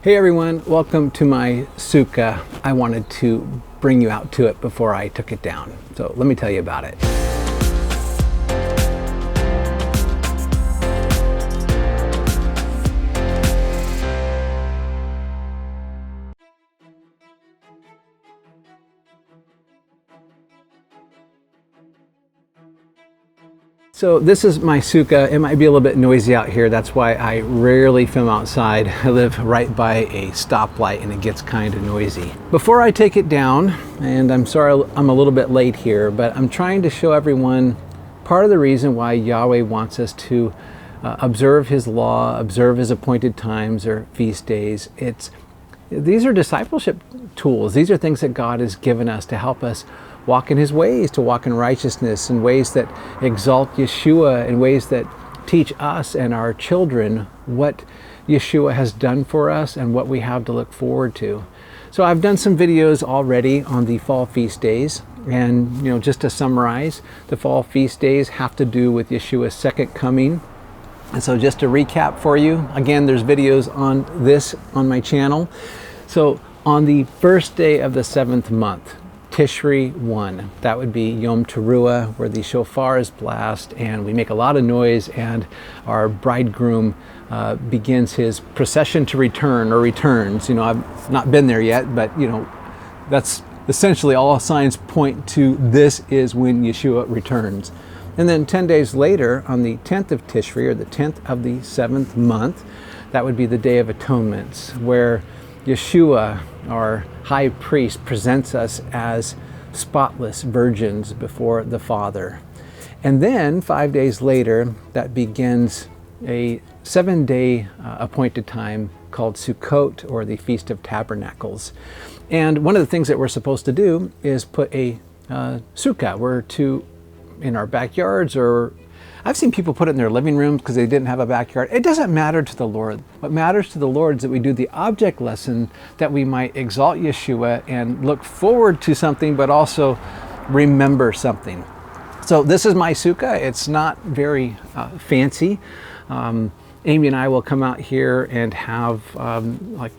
Hey everyone, welcome to my sukkah. I wanted to bring you out to it before I took it down. So let me tell you about it. So this is my sukkah. It might be a little bit noisy out here. That's why I rarely film outside. I live right by a stoplight and it gets kind of noisy. Before I take it down, and I'm sorry I'm a little bit late here, but I'm trying to show everyone part of the reason why Yahweh wants us to observe His law, observe His appointed times or feast days. These are discipleship tools. These are things that God has given us to help us walk in His ways, to walk in righteousness, in ways that exalt Yeshua, in ways that teach us and our children what Yeshua has done for us and what we have to look forward to. So I've done some videos already on the fall feast days, and just to summarize, the fall feast days have to do with Yeshua's second coming. And so just to recap for you, again, there's videos on this on my channel. So on the first day of the 7th month, Tishri 1, that would be Yom Teruah, where the shofar is blast and we make a lot of noise, and our bridegroom begins his procession to return, or returns. I've not been there yet, but that's essentially all signs point to this is when Yeshua returns. And then 10 days later, on the 10th of Tishri, or the 10th of the 7th month, that would be the Day of Atonements, where Yeshua, our high priest, presents us as spotless virgins before the Father. And then 5 days later, that begins a 7-day appointed time called Sukkot, or the Feast of Tabernacles. And one of the things that we're supposed to do is put a sukkah. We're to, in our backyards, or I've seen people put it in their living rooms because they didn't have a backyard. It doesn't matter to the Lord. What matters to the Lord is that we do the object lesson, that we might exalt Yeshua and look forward to something, but also remember something. So this is my sukkah. It's not very fancy. Amy and I will come out here and have like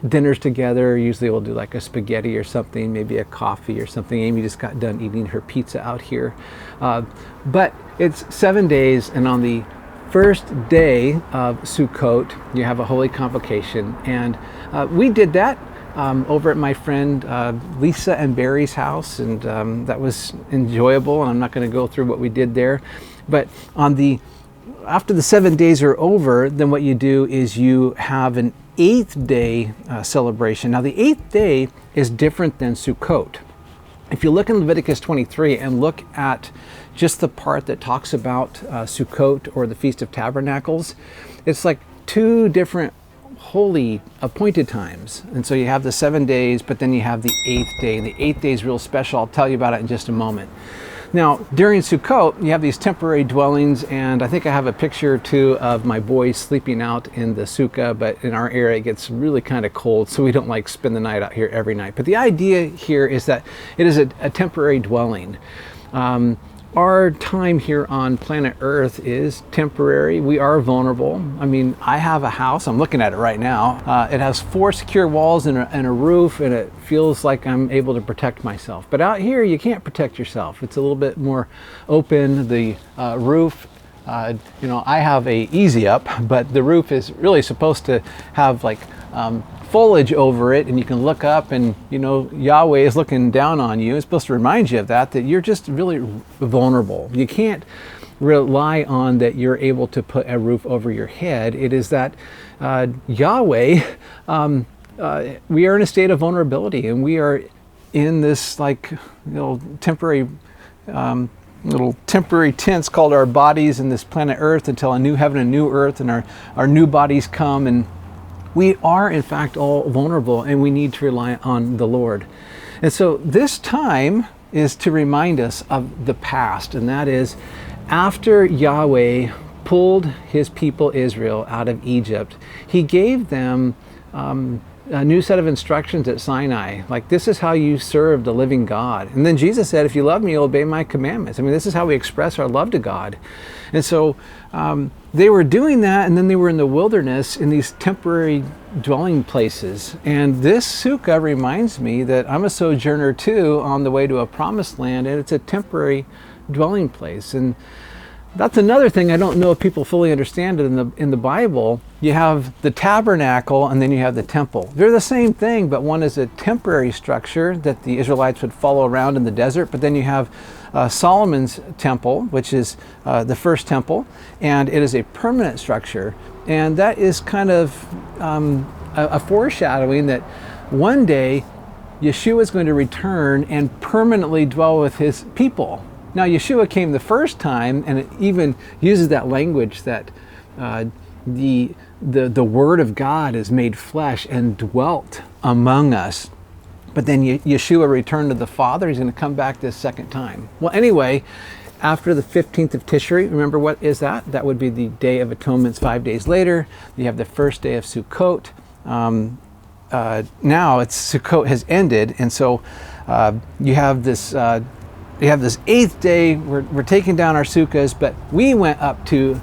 dinners together. Usually we'll do like a spaghetti or something, maybe a coffee or something. Amy just got done eating her pizza out here. But it's 7 days, and on the first day of Sukkot, you have a holy convocation. And we did that over at my friend Lisa and Barry's house, and that was enjoyable, and I'm not going to go through what we did there. But after the 7 days are over, then what you do is you have an 8th day celebration. Now the 8th day is different than Sukkot. If you look in Leviticus 23 and look at just the part that talks about Sukkot, or the Feast of Tabernacles, it's like two different holy appointed times. And so you have the 7 days, but then you have the 8th day. And the 8th day is real special. I'll tell you about it in just a moment. Now, during Sukkot, you have these temporary dwellings, and I think I have a picture or two of my boys sleeping out in the sukkah, but in our area it gets really kind of cold, so we don't like spend the night out here every night. But the idea here is that it is a temporary dwelling. Our time here on planet Earth is temporary. We are vulnerable. I mean, I have a house. I'm looking at it right now. It has 4 secure walls and a roof, and it feels like I'm able to protect myself. But out here, you can't protect yourself. It's a little bit more open. The roof, I have a easy up, but the roof is really supposed to have like foliage over it, and you can look up, and Yahweh is looking down on you. It's supposed to remind you of that you're just really vulnerable. You can't rely on that you're able to put a roof over your head. It is that Yahweh, we are in a state of vulnerability, and we are in this like temporary little temporary tents called our bodies in this planet Earth, until a new heaven and new earth, and our new bodies come. And we are, in fact, all vulnerable, and we need to rely on the Lord. And so this time is to remind us of the past, and that is after Yahweh pulled His people Israel out of Egypt, He gave them a new set of instructions at Sinai. Like, this is how you serve the living God. And then Jesus said, if you love me, you'll obey my commandments. I mean, this is how we express our love to God. And so they were doing that, and then they were in the wilderness in these temporary dwelling places. And this sukkah reminds me that I'm a sojourner too on the way to a promised land, and it's a temporary dwelling place. And that's another thing I don't know if people fully understand it in the Bible. You have the tabernacle and then you have the temple. They're the same thing, but one is a temporary structure that the Israelites would follow around in the desert. But then you have Solomon's temple, which is the first temple, and it is a permanent structure. And that is kind of a foreshadowing that one day Yeshua is going to return and permanently dwell with his people. Now, Yeshua came the first time, and it even uses that language that the Word of God is made flesh and dwelt among us. But then Yeshua returned to the Father. He's going to come back this second time. Well, anyway, after the 15th of Tishri, remember what is that? That would be the Day of Atonement 5 days later. You have the first day of Sukkot. Now Sukkot has ended, and so you have this... We have this 8th day, we're taking down our sukkahs, but we went up to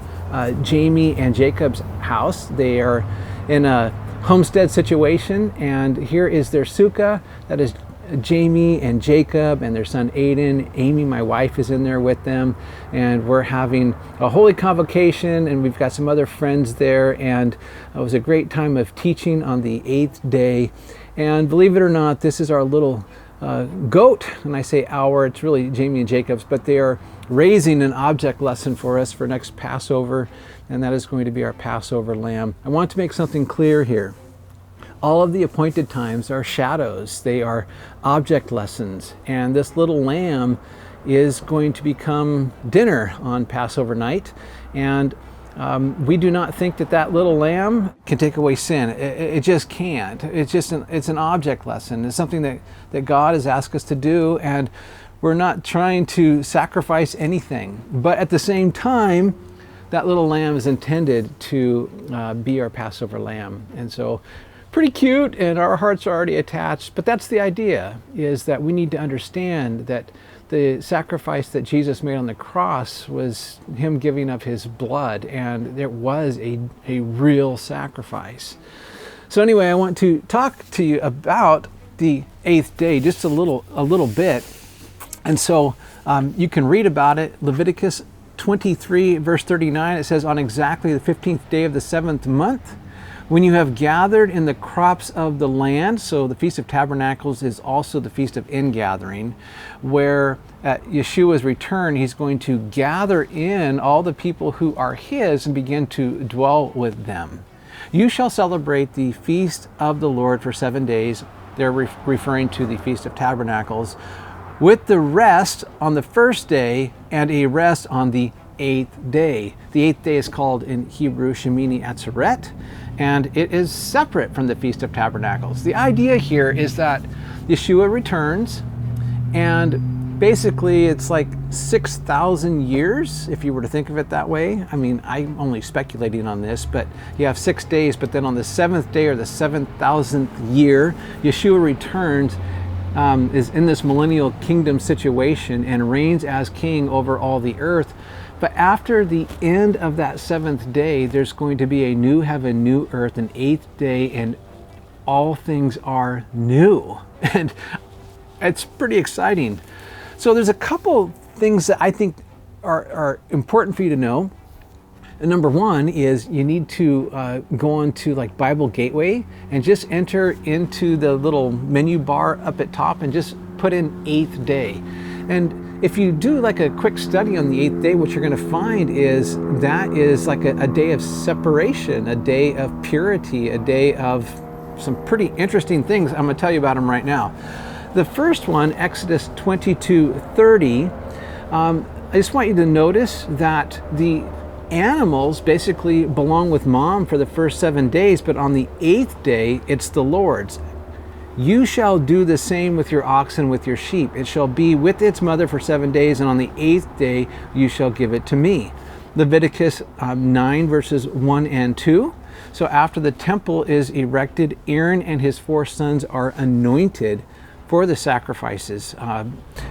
Jamie and Jacob's house. They are in a homestead situation, and here is their sukkah. That is Jamie and Jacob and their son Aiden. Amy, my wife, is in there with them, and we're having a holy convocation, and we've got some other friends there, and it was a great time of teaching on the 8th day. And believe it or not, this is our little goat, and I say our, it's really Jamie and Jacob's, but they are raising an object lesson for us for next Passover, and that is going to be our Passover lamb. I want to make something clear here. All of the appointed times are shadows. They are object lessons, and this little lamb is going to become dinner on Passover night, and we do not think that little lamb can take away sin. It just can't. It's an object lesson. It's something that God has asked us to do, and we're not trying to sacrifice anything. But at the same time, that little lamb is intended to be our Passover lamb. And so, pretty cute, and our hearts are already attached. But that's the idea, is that we need to understand that the sacrifice that Jesus made on the cross was him giving of his blood, and it was a real sacrifice. So anyway, I want to talk to you about the 8th day just a little bit. And so you can read about it. Leviticus 23 verse 39, it says, on exactly the 15th day of the 7th month, when you have gathered in the crops of the land. So the Feast of Tabernacles is also the Feast of Ingathering, where at Yeshua's return, he's going to gather in all the people who are his and begin to dwell with them. You shall celebrate the Feast of the Lord for 7 days. They're referring to the Feast of Tabernacles, with the rest on the first day and a rest on the 8th day. The 8th day is called in Hebrew Shemini Atzeret, and it is separate from the Feast of Tabernacles. The idea here is that Yeshua returns, and basically it's like 6,000 years, if you were to think of it that way. I mean, I'm only speculating on this, but you have 6 days, but then on the 7th day, or the 7,000th year, Yeshua returns, is in this millennial kingdom situation and reigns as king over all the earth. But after the end of that 7th day, there's going to be a new heaven, new earth, an 8th day, and all things are new. And it's pretty exciting. So there's a couple things that I think are important for you to know. And number one is you need to go on to like Bible Gateway and just enter into the little menu bar up at top and just put in 8th day. And if you do like a quick study on the 8th day, what you're going to find is that is like a day of separation, a day of purity, a day of some pretty interesting things. I'm going to tell you about them right now. The first one, Exodus 22:30, I just want you to notice that the animals basically belong with mom for the first 7 days, but on the 8th day, it's the Lord's. You shall do the same with your oxen, with your sheep. It shall be with its mother for 7 days, and on the 8th day you shall give it to me. Leviticus 9 verses 1 and 2. So after the temple is erected, Aaron and his 4 sons are anointed for the sacrifices.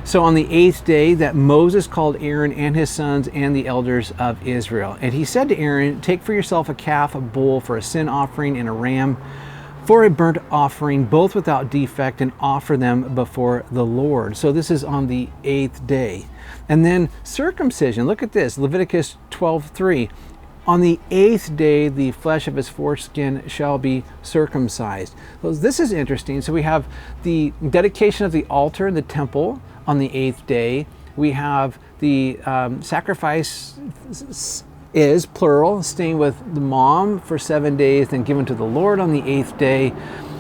So on the 8th day that Moses called Aaron and his sons and the elders of Israel. And he said to Aaron, take for yourself a calf, a bull for a sin offering, and a ram for a burnt offering, both without defect, and offer them before the Lord. So this is on the 8th day. And then circumcision, look at this, Leviticus 12:3. On the 8th day, the flesh of his foreskin shall be circumcised. So this is interesting. So we have the dedication of the altar in the temple on the 8th day. We have the sacrifice is plural, staying with the mom for 7 days, then given to the Lord on the 8th day.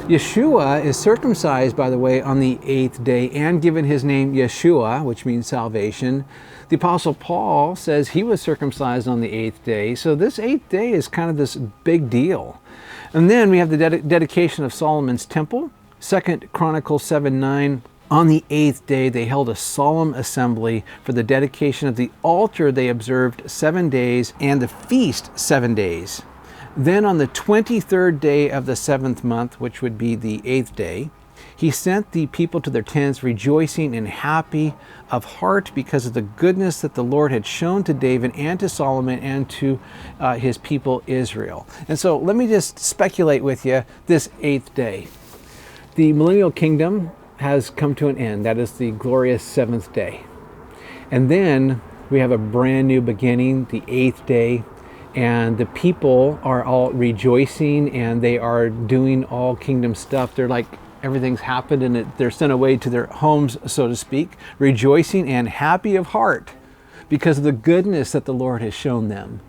Yeshua is circumcised, by the way, on the 8th day and given his name Yeshua, which means salvation. The Apostle Paul says he was circumcised on the 8th day. So this 8th day is kind of this big deal. And then we have the dedication of Solomon's temple, 2 Chronicles 7:9. On the 8th day, they held a solemn assembly for the dedication of the altar. They observed 7 days and the feast 7 days. Then on the 23rd day of the 7th month, which would be the 8th day, he sent the people to their tents, rejoicing and happy of heart because of the goodness that the Lord had shown to David and to Solomon and to his people Israel. And so let me just speculate with you this 8th day. The millennial kingdom has come to an end. That is the glorious 7th day. And then we have a brand new beginning, the 8th day, and the people are all rejoicing and they are doing all kingdom stuff. They're like, everything's happened and they're sent away to their homes, so to speak, rejoicing and happy of heart because of the goodness that the Lord has shown them.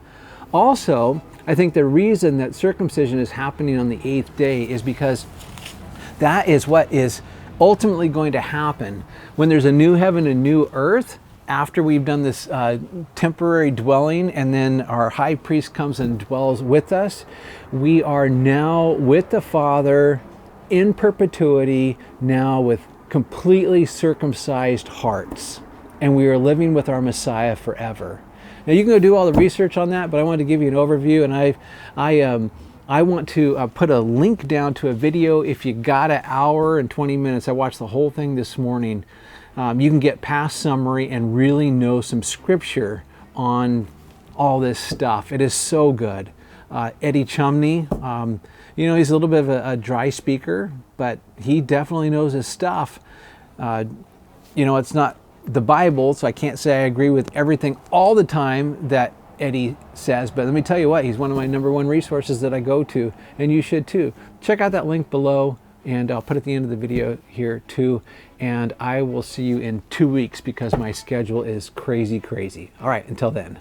Also, I think the reason that circumcision is happening on the 8th day is because that is what is ultimately going to happen when there's a new heaven and new earth. After we've done this temporary dwelling and then our high priest comes and dwells with us, we are now with the Father in perpetuity, now with completely circumcised hearts, and we are living with our Messiah forever. Now you can go do all the research on that, but I wanted to give you an overview, and I want to put a link down to a video. If you got an hour and 20 minutes, I watched the whole thing this morning. You can get past summary and really know some scripture on all this stuff. It is so good. Eddie Chumney, he's a little bit of a dry speaker, but he definitely knows his stuff. It's not the Bible, so I can't say I agree with everything all the time that Eddie says, but let me tell you what, he's one of my #1 resources that I go to, and you should too. Check out that link below, and I'll put it at the end of the video here too, and I will see you in 2 weeks because my schedule is crazy. All right, until then.